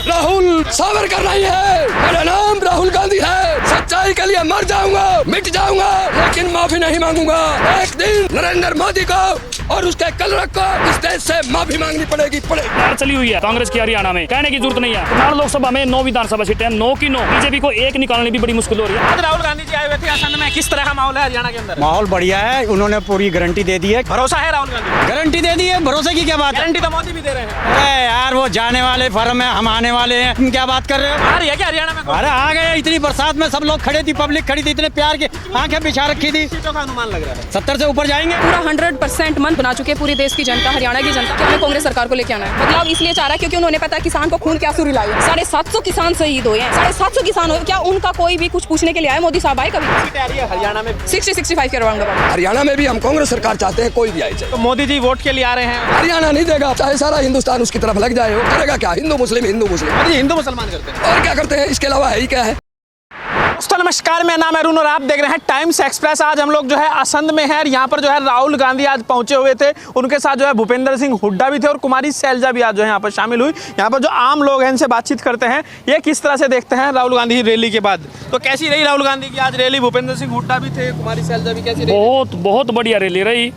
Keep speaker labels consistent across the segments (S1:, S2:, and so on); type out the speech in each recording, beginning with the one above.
S1: राहुल सावरकर नहीं है, मेरा नाम राहुल गांधी है। सच्चाई के लिए मर जाऊंगा, मिट जाऊंगा, लेकिन माफी नहीं मांगूंगा। एक दिन नरेंद्र मोदी को और उसके कलरक को इस देश से माफी मांगनी पड़ेगी।
S2: चली हुई है कांग्रेस की हरियाणा में, कहने की जरूरत नहीं है। करनाल लोकसभा में 9 विधानसभा सीटें, 9 की 9। बीजेपी को एक निकालने भी बड़ी मुश्किल हो रही है।
S3: आज राहुल गांधी जी आए हुए थे असम में, किस तरह का माहौल है हरियाणा के अंदर?
S4: माहौल बढ़िया है, उन्होंने पूरी गारंटी दे दी है।
S3: भरोसा है राहुल गांधी?
S4: गारंटी दे दी है, भरोसे की क्या बात है?
S3: गारंटी तो मोदी भी दे रहे हैं।
S4: अरे यार वो जाने वाले फर्म है, हम आने वाले हैं, तुम क्या बात कर रहे हो?
S3: आ रही है क्या हरियाणा में?
S4: अरे आ गए, इतनी बरसात में सब लोग खड़े थी, पब्लिक खड़ी थी, इतने प्यार के आंखें बिछा रखी थी।
S3: सीटों का अनुमान लग रहा है
S4: 70 से ऊपर जाएंगे।
S5: पूरा 100% मन बना चुके पूरी देश की जनता, हरियाणा की जनता, कि हमें कांग्रेस सरकार को लेके आना है। बदलाव इसलिए चाह रहा है क्योंकि उन्होंने पता किसान को खून क्या आंसू रुलाए। 750 किसान शहीद हुए हैं, 750 किसान हुए। क्या उनका कोई भी कुछ पूछने के लिए आए? मोदी साहब आए कभी?
S3: सीटें आ रही है हरियाणा में
S5: 60-65 के अराउंड।
S1: हरियाणा में भी हम कांग्रेस सरकार चाहते हैं, कोई भी आए चाहे।
S3: तो मोदी जी वोट के लिए आ रहे हैं।
S1: हरियाणा नहीं देगा, चाहे सारा हिंदुस्तान उसकी तरफ लग जाए। वो करेगा क्या? हिंदू मुस्लिम
S3: मोदी हिंदू मुसलमान करते हैं
S1: और क्या करते हैं? इसके अलावा है ही क्या है?
S3: दोस्तों नमस्कार, मेरा नाम है अरुण और आप देख रहे हैं टाइम्स एक्सप्रेस। आज हम लोग जो है असंध में हैं और यहाँ पर जो है राहुल गांधी आज पहुंचे हुए थे। उनके साथ जो है भूपेंद्र सिंह हुड्डा भी थे और कुमारी सैलजा भी आज जो है यहाँ पर शामिल हुई। यहाँ पर जो आम लोग हैं इनसे बातचीत करते हैं, ये किस तरह से देखते हैं राहुल गांधी रैली के बाद। तो कैसी रही राहुल गांधी की आज रैली? भूपेंद्र सिंह हुड्डा भी थे, कुमारी सैलजा भी, कैसी रही?
S2: बहुत बढ़िया रैली रही।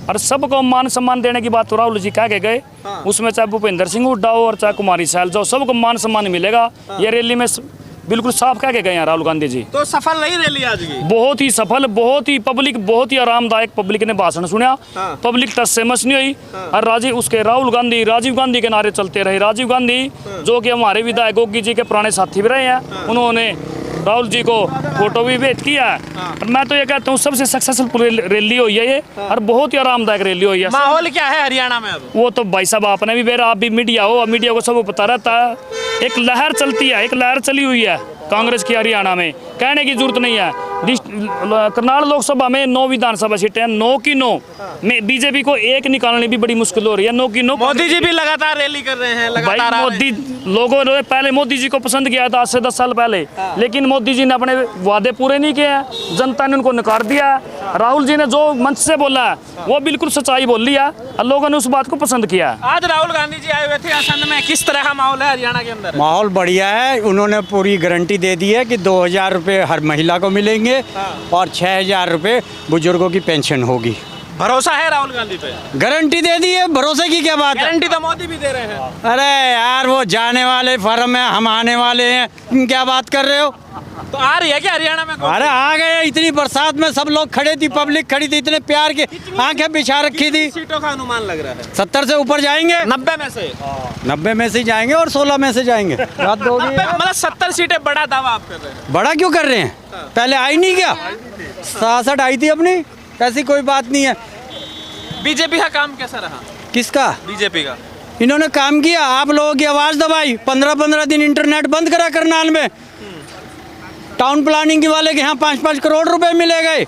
S2: और सबको मान सम्मान देने की बात तो राहुल जी कह के गए। उसमें चाहे भूपेंद्र सिंह हुड्डा हो और चाहे कुमारी सैलजा हो, सबको मान सम्मान मिलेगा। ये रैली में बिल्कुल साफ कह के गए हैं राहुल गांधी जी।
S3: तो सफल रही रैली आज की?
S2: बहुत ही सफल, बहुत ही पब्लिक, बहुत ही आरामदायक पब्लिक ने भाषण सुना। पब्लिक टच से मस नहीं हुई। और राहुल गांधी राजीव गांधी के नारे चलते रहे। राजीव गांधी जो कि हमारे विधायक गोगी जी के पुराने साथी भी रहे हैं, उन्होंने राहुल जी को फोटो भी भेंट किया है। और मैं तो ये कहता हूँ सबसे सक्सेसफुल रैली हुई है ये, और बहुत ही आरामदायक रैली हुई है।
S3: माहौल क्या है हरियाणा में अब?
S2: वो तो भाई साहब आपने भी बेरा, आप भी मीडिया हो, मीडिया को सब पता रहता है। एक लहर चलती है, एक लहर चली हुई है कांग्रेस की हरियाणा में, कहने की जरूरत नहीं है। करनाल लोकसभा में 9 विधानसभा सीटें, 9 की 9 में बीजेपी को एक निकालने भी बड़ी मुश्किल हो रही है। 9 की 9।
S3: मोदी जी भी लगातार रैली कर रहे हैं, लगातार
S2: भाई मोदी लोगों ने पहले मोदी जी को पसंद किया था आज से 10 साल पहले, लेकिन मोदी जी ने अपने वादे पूरे नहीं किए हैं, जनता ने उनको नकार दिया। राहुल जी ने जो मंच से बोला है वो बिल्कुल सच्चाई बोल लिया और लोगों ने उस बात को पसंद किया।
S3: आज राहुल गांधी जी आए हुए थे असंध में, किस तरह का माहौल है हरियाणा के अंदर?
S4: माहौल बढ़िया है, उन्होंने पूरी गारंटी दे दी है कि 2000 रुपये हर महिला को मिलेंगे और 6000 रुपये बुजुर्गों की पेंशन होगी।
S3: भरोसा है राहुल गांधी पे?
S4: गारंटी दे दी है, भरोसे की क्या बात है?
S3: गारंटी तो मोदी भी दे रहे हैं।
S4: अरे यार वो जाने वाले फर्म है, हम आने वाले हैं, तुम क्या बात कर रहे हो?
S3: तो आ रही है क्या हरियाणा में?
S4: अरे आ गए, इतनी बरसात में सब लोग खड़े थी, पब्लिक खड़ी थी, इतने प्यार के आंखें बिछा रखी थी।
S3: सीटों का अनुमान लग रहा है
S4: 70 से ऊपर जाएंगे।
S3: 90 में से?
S4: 90 में से जाएंगे और 16 में से जाएंगे। बात होगी।
S3: मतलब 70 सीटें बड़ा दावा आप कर रहे हैं?
S4: बड़ा क्यों कर रहे हैं? पहले आई नहीं क्या? 66 आई थी अपनी, ऐसी कोई बात नहीं है।
S3: बीजेपी का काम कैसा रहा?
S4: किसका?
S3: बीजेपी का।
S4: इन्होंने काम किया, आप लोगों की आवाज दबाई। 15-15 दिन इंटरनेट बंद करा करनाल में। टाउन प्लानिंग वाले के यहाँ 5-5 करोड़ रुपए मिले गए,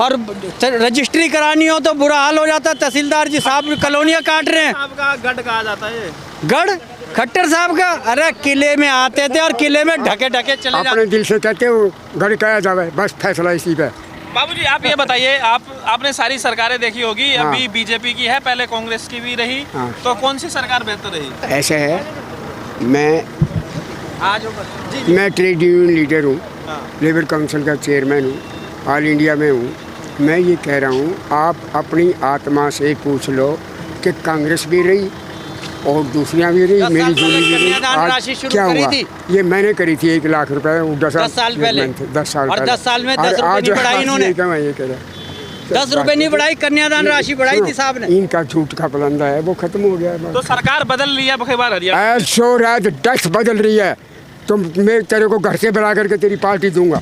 S4: और रजिस्ट्री करानी हो तो बुरा हाल हो जाता। तहसीलदार जी साहब कॉलोनियाँ काट रहे हैं।
S3: आपका गढ़ कहा जाता है?
S4: गढ़ खट्टर साहब का? अरे किले में आते थे और किले में ढके ढके चले जाते।
S6: अपने दिल से कहते हो गढ़ कहा जावे, बस फैसला इसी पे।
S3: बाबूजी आप ये बताइए, आपने सारी सरकारें देखी होगी। अभी बीजेपी की है, पहले कांग्रेस की भी रही। तो कौन सी सरकार बेहतर रही?
S6: ऐसे है, मैं
S3: आज
S6: मैं ट्रेड यूनियन लीडर हूँ, लेबर काउंसिल का चेयरमैन हूँ, ऑल इंडिया में हूँ। मैं ये कह रहा हूँ, आप अपनी आत्मा से पूछ लो कि कांग्रेस भी रही और दूसरियाँ भी रही, मेरी जोड़ी भी रही। आज क्या हुआ? ये मैंने करी थी 1 लाख रुपए 10 साल पहले। 10 साल
S4: और 10 साल में 10 रुपए नहीं बढ़ाई इन्होंने।
S6: ये कह रहा
S4: 10 रुपए नहीं बढ़ाई, कन्यादान राशि बढ़ाई थी साहब ने।
S6: इनका झूठ का पलंदा है, वो खत्म हो गया।
S3: तो सरकार बदल रही है बखेबार हरियाणा?
S6: शोर है, डस्ट बदल रही है। तो मैं तेरे को घर से बुला करके तेरी पार्टी दूंगा।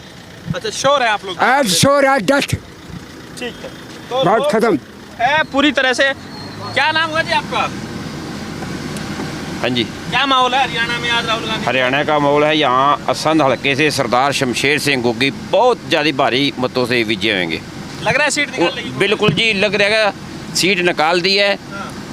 S3: अच्छा शोर है आप लोग?
S6: आज शोर है, डस्ट।
S3: ठीक है, तो
S6: बात खत्म
S3: है पूरी तरह से। क्या नाम हुआ जी आपका?
S7: हाँ जी,
S3: क्या माहौल है हरियाणा में आज राहुल गांधी?
S7: हरियाणा का माहौल है, यहाँ असंध हल्के से सरदार शमशेर सिंह गोगी बहुत ज़्यादा भारी मतों से विजय होंगे।
S3: लग रहा है सीट निकाल लेगी?
S7: बिल्कुल जी, लग रहा है सीट निकाल दी है।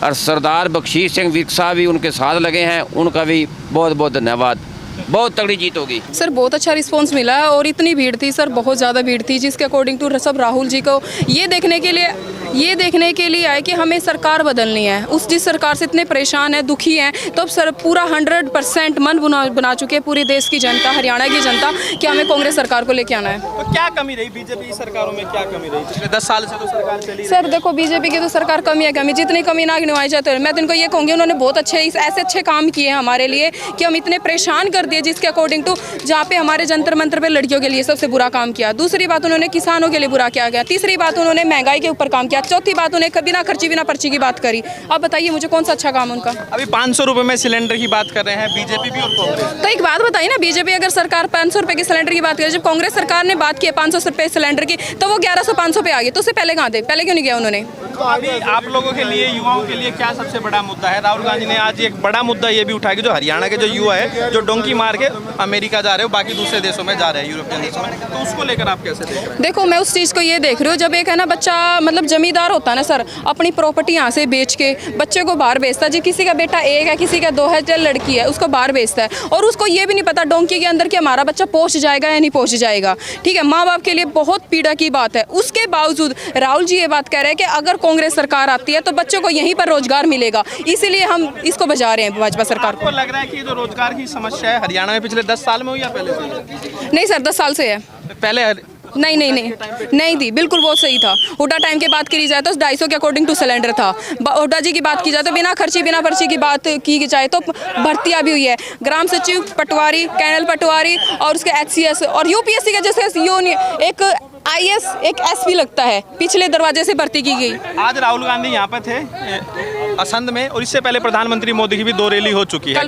S7: और सरदार बख्शीश सिंह विर्क साहब भी उनके साथ लगे हैं, उनका भी बहुत बहुत धन्यवाद। बहुत तगड़ी जीत होगी
S5: सर। बहुत अच्छा रिस्पांस मिला है और इतनी भीड़ थी सर, बहुत ज़्यादा भीड़ थी, जिसके अकॉर्डिंग टू सब राहुल जी को ये देखने के लिए ये देखने के लिए आए कि हमें सरकार बदलनी है। उस जिस सरकार से इतने परेशान है, दुखी हैं, तो अब सर पूरा 100% मन बना चुके हैं पूरी देश की जनता, हरियाणा की जनता, कि हमें कांग्रेस सरकार को लेके आना है।
S3: तो क्या कमी रही बीजेपी सरकारों में, क्या कमी रही पिछले 10 साल से तो सरकार चली?
S5: सर देखो, बीजेपी की तो सरकार कमी है, कमी जितनी कमी ना गिनवाई जाती है। मैं तो इनको ये कहूँगी, उन्होंने बहुत ऐसे अच्छे काम किए हैं हमारे लिए कि हम इतने परेशान कर दिए, जिसके अकॉर्डिंग टू जहाँ पे हमारे जंतर मंतर पे लड़कियों के लिए सबसे बुरा काम किया। दूसरी बात, उन्होंने किसानों के लिए बुरा किया गया। तीसरी बात, उन्होंने महंगाई के ऊपर काम किया। चौथी बात, उन्हें बिना खर्ची बिना पर्ची की बात करी। अब बताइए मुझे कौन सा अच्छा काम उनका?
S3: अभी 500 रुपए में सिलेंडर की बात कर रहे हैं बीजेपी भी और कांग्रेस।
S5: तो एक बात बताइए ना, बीजेपी अगर सरकार 500 रुपए के सिलेंडर की बात करे, जब कांग्रेस सरकार ने बात की 500 रुपए सिलेंडर की, तो वो 1100-500 पे आ गए। तो उससे पहले कहाँ थे? पहले क्यों नहीं गया उन्होंने?
S3: तो अभी आप लोगों के लिए, युवाओं के लिए क्या सबसे बड़ा मुद्दा है? राहुल गांधी ने आज एक बड़ा मुद्दा ये भी उठाया कि जो हरियाणा के जो युवा है, जो डोंकी मार के अमेरिका जा रहे हो, बाकी दूसरे देशों में जा रहे हैं, यूरोपियन देशों में, तो उसको लेकर आप कैसे देख रहे हैं?
S5: देखो, मैं उस चीज़ को ये देख रही हूँ, जब एक है ना बच्चा, मतलब जमींदार होता है ना सर, अपनी प्रॉपर्टी यहाँ से बेच के बच्चे को बाहर बेचता है। जी किसी का बेटा 1 है, किसी का 2 है, जो लड़की है उसको बाहर बेचता है, और उसको ये भी नहीं पता डोंकी के अंदर कि हमारा बच्चा पहुँच जाएगा या नहीं पहुँच जाएगा। ठीक है, माँ बाप के लिए बहुत पीड़ा की बात है। उसके बावजूद राहुल जी ये बात कह रहे हैं कि अगर कांग्रेस सरकार आती है तो बच्चों को यहीं पर रोजगार मिलेगा, इसीलिए हम इसको बजा रहे हैं भाजपा सरकार को।
S3: आपको लग रहा है कि जो रोजगार की समस्या है हरियाणा में पिछले 10 साल में हुई या पहले से हुई?
S5: नहीं सर, 10 साल से है।
S3: पहले
S5: नहीं थी, बिल्कुल बहुत सही था। हुड्डा टाइम की बात करी जाए तो 250 के अकॉर्डिंग टू सिलेंडर था। हुड्डा जी की बात की जाए तो बिना खर्ची बिना पर्ची की बात की जाए तो भर्तियां भी हुई है। ग्राम सचिव पटवारी, कैनल पटवारी, और उसके HCS और UPSC का जैसे यूनियन एक IS एक SP लगता है, पिछले दरवाजे से भर्ती की गई।
S3: आज राहुल गांधी यहाँ पर थे असंध में, और इससे पहले प्रधानमंत्री मोदी की भी 2 रैली हो चुकी है। कल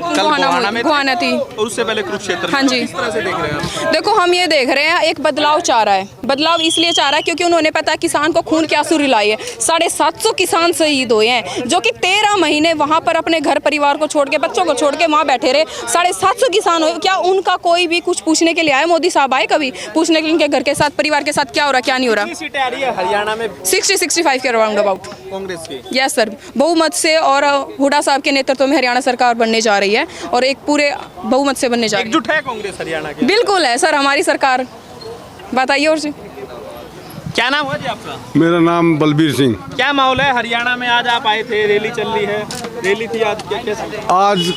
S3: गोहाना
S5: थी,
S3: और उससे पहले कुरुक्षेत्र।
S5: हाँ जी।
S3: किस तरह से देख रहे हैं आप?
S5: देखो, हम ये देख रहे हैं एक बदलाव चाह रहा है। बदलाव इसलिए चाह रहा है क्योंकि उन्होंने पता किसान को खून के आंसू रुलाए हैं। 750 किसान शहीद हुए हैं, जो कि 13 महीने वहाँ पर अपने घर परिवार को छोड़ के, बच्चों को छोड़ के वहाँ बैठे रहे। 750 किसान हुए। क्या उनका कोई भी कुछ पूछने के लिए आए? मोदी साहब आए कभी पूछने के लिए उनके घर के साथ, परिवार के साथ क्या हो रहा, क्या नहीं हो रहा?
S3: कितनी सीटें आ रही है हरियाणा में?
S5: 60-65 के राउंड अबाउट
S3: कांग्रेस की।
S5: यस सर, बहुमत से, और हुड्डा साहब के नेतृत्व में हरियाणा सरकार बनने जा रही है, और एक पूरे बहुमत से बनने जा रही है।
S3: एकजुट है कांग्रेस हरियाणा की?
S5: बिल्कुल है सर, हमारी सरकार। बताइए और जी,
S3: क्या नाम हुआ जी आपका?
S8: मेरा नाम बलबीर सिंह।
S3: क्या माहौल है हरियाणा में? आज आप आए थे, रैली चल रही है, रैली थी आज, कैसे?
S8: आज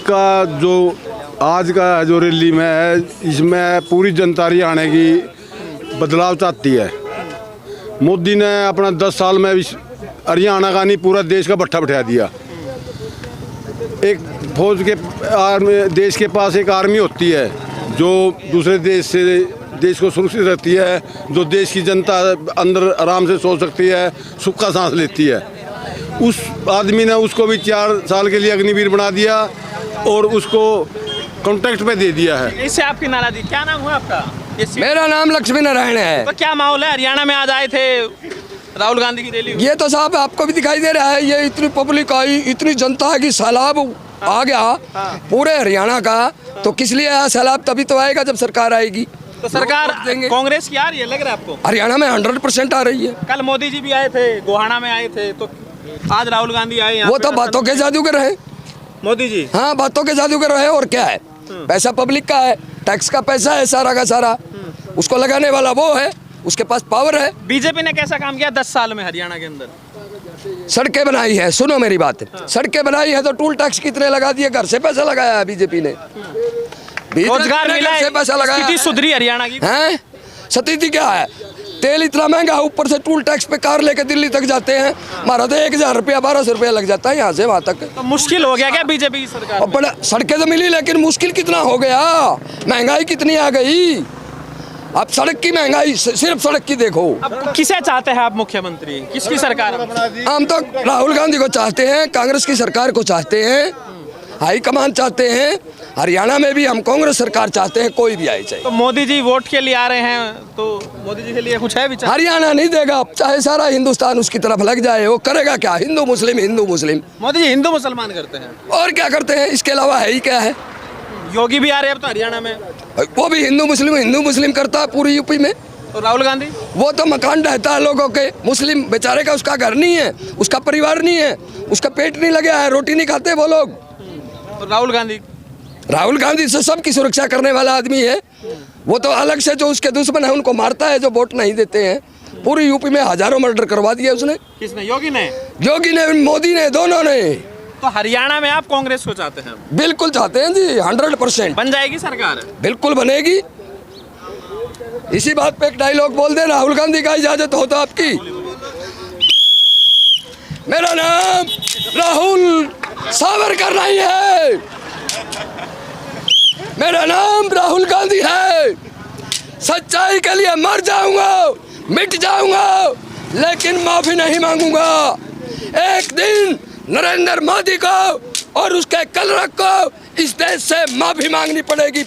S8: का जो रैली में है, इसमें पूरी जनता हरियाणा की बदलाव चाहती है। मोदी ने अपना 10 साल में हरियाणा का नहीं पूरा देश का भट्ठा बिठा दिया। एक फौज के देश के पास एक आर्मी होती है जो दूसरे देश से देश को सुरक्षित रखती है, जो देश की जनता अंदर आराम से सो सकती है, सुख का सांस लेती है। उस आदमी ने उसको भी 4 साल के लिए अग्निवीर बना दिया और उसको कॉन्ट्रैक्ट पे दे दिया है।
S3: इससे आपकी नाराजगी? क्या नाम हुआ आपका?
S1: मेरा नाम लक्ष्मी नारायण है।
S3: तो क्या माहौल है हरियाणा में? आज आए थे, राहुल गांधी की रैली।
S1: ये तो साहब आपको भी दिखाई दे रहा है, ये इतनी पब्लिक आई, इतनी जनता की सैलाब आ गया पूरे हरियाणा का। तो किस लिए आया सैलाब? तभी तो आएगा जब सरकार आएगी।
S3: तो सरकार कांग्रेस की आ रही है, लग रहा है आपको?
S1: हरियाणा में 100% आ रही है।
S3: कल मोदी जी भी आए थे, गोहाना में आए थे, तो आज राहुल गांधी आए यहाँ।
S1: वो तो बातों के जादूगर है
S3: मोदी जी।
S1: हाँ, बातों के जादूगर है, और क्या है? पैसा पब्लिक का है, टैक्स का पैसा है सारा का सारा, उसको लगाने वाला वो है, उसके पास पावर है।
S3: बीजेपी ने कैसा काम किया 10 साल में हरियाणा के अंदर?
S1: सड़कें बनाई है, सुनो मेरी बात। सड़कें बनाई है तो टूल टैक्स कितने लगा दिए? घर से पैसा लगाया है बीजेपी ने।
S3: रोजगार मिला है,
S1: पैसा लगाया।
S3: स्थिति सुधरी हरियाणा की?
S1: हैं? स्थिति क्या है? तेल इतना महंगा, ऊपर से टूल टैक्स पे कार लेके दिल्ली तक जाते हैं। हमारा तो 1000 रुपया 1200 रुपया लग जाता है यहाँ से वहाँ तक।
S3: तो मुश्किल हो गया क्या बीजेपी की सरकार?
S1: और बड़ा सड़कें तो मिली, लेकिन मुश्किल कितना हो गया, महंगाई कितनी आ गई। अब सड़क की महंगाई, सिर्फ सड़क की देखो।
S3: अब किसे चाहते हैं आप मुख्यमंत्री? किसकी सरकार?
S1: हम तो राहुल गांधी को चाहते हैं, कांग्रेस की सरकार को चाहते हैं, हाईकमान चाहते हैं। हरियाणा में भी हम कांग्रेस सरकार चाहते हैं, कोई भी आए चाहे।
S3: तो मोदी जी वोट के लिए आ रहे हैं, तो मोदी जी के लिए कुछ है विचार?
S1: हरियाणा नहीं देगा, चाहे सारा हिंदुस्तान उसकी तरफ लग जाए, वो करेगा क्या? हिंदू मुस्लिम हिंदू मुस्लिम।
S3: मोदी जी हिंदू मुसलमान करते हैं
S1: और क्या करते हैं? इसके अलावा है ही क्या है?
S3: योगी भी आ रहे हैं अब तो हरियाणा में,
S1: वो भी हिंदू मुस्लिम करता है पूरी यूपी में।
S3: तो राहुल गांधी?
S1: वो तो मकान ढहता है लोगों के, मुस्लिम बेचारे का उसका घर नहीं है, उसका परिवार नहीं है, उसका पेट नहीं लगा है, रोटी नहीं खाते वो लोग।
S3: तो राहुल गांधी से सबकी सुरक्षा करने वाला आदमी है। वो तो अलग से जो उसके दुश्मन है उनको मारता है, जो वोट नहीं देते हैं
S1: पूरी यूपी में हजारों मर्डर करवा दिए उसने।
S3: किसने? योगी ने?
S1: योगी ने, मोदी ने, दोनों ने।
S3: तो हरियाणा में आप कांग्रेस को चाहते हैं?
S1: बिल्कुल चाहते हैं जी, 100%।
S3: बन जाएगी सरकार?
S1: बिल्कुल बनेगी। इसी बात पे एक डायलॉग बोल दे, राहुल गांधी का इजाजत हो तो आपकी। मेरा नाम राहुल सावरकर नहीं है, मेरा नाम राहुल गांधी है। सच्चाई के लिए मर जाऊंगा, मिट जाऊंगा, लेकिन माफी नहीं मांगूंगा। एक दिन नरेंद्र मोदी को और उसके कलरक को इस देश से माफी मांगनी पड़ेगी।